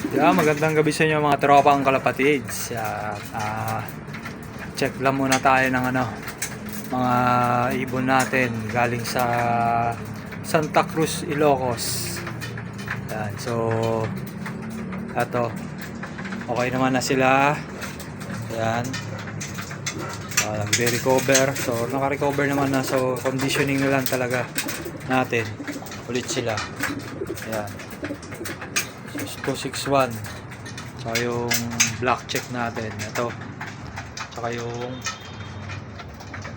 Yeah, magandang gabi sa inyo mga tropang kalapatids. Check lang muna tayo ng mga ibon natin galing sa Santa Cruz, Ilocos. Yan, so okay naman na sila. Yan. Nagre-recover. So naka-recover naman na, so conditioning na lang talaga natin ulit sila. Yan. 261. So yung black check natin ito, tsaka yung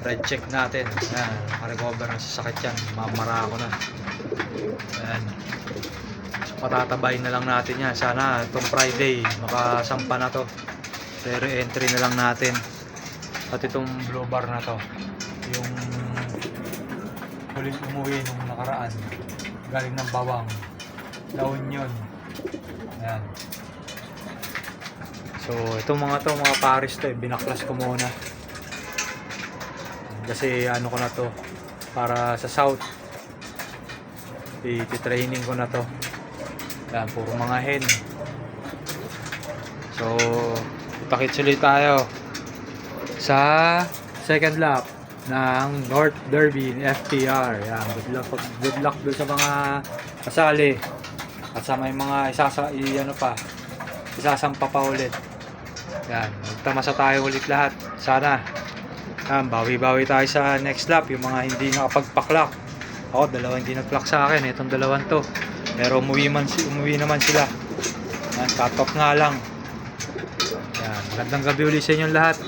red check natin. Yan, naka-recover na sa sakit yan, mamara ako na. Yan, so patatabayin na lang natin yan. Sana itong Friday makasampa na to, re-entry na lang natin. At itong blue bar na to, yung huling umuwi nung nakaraan galing ng Bawang, La Union. Ayan. So itong mga pares to, binaklas ko muna kasi ko na to para sa south, i-training ko na to. Ayan, puro mga hen. So itakit ulit tayo sa second lap ng North Derby FPR. Ayan, good luck doon sa mga kasali. At sa may mga isasampa pa ulit. Yan, magtamasa tayo ulit lahat. Sana bawi-bawi tayo sa next lap. Yung mga hindi nakapagpaklak. Ako, dalawa hindi nagplak sa akin. Itong dalawang to. Pero umuwi naman sila. Yan, cut off nga lang. Yan, magandang gabi ulit sa inyong lahat.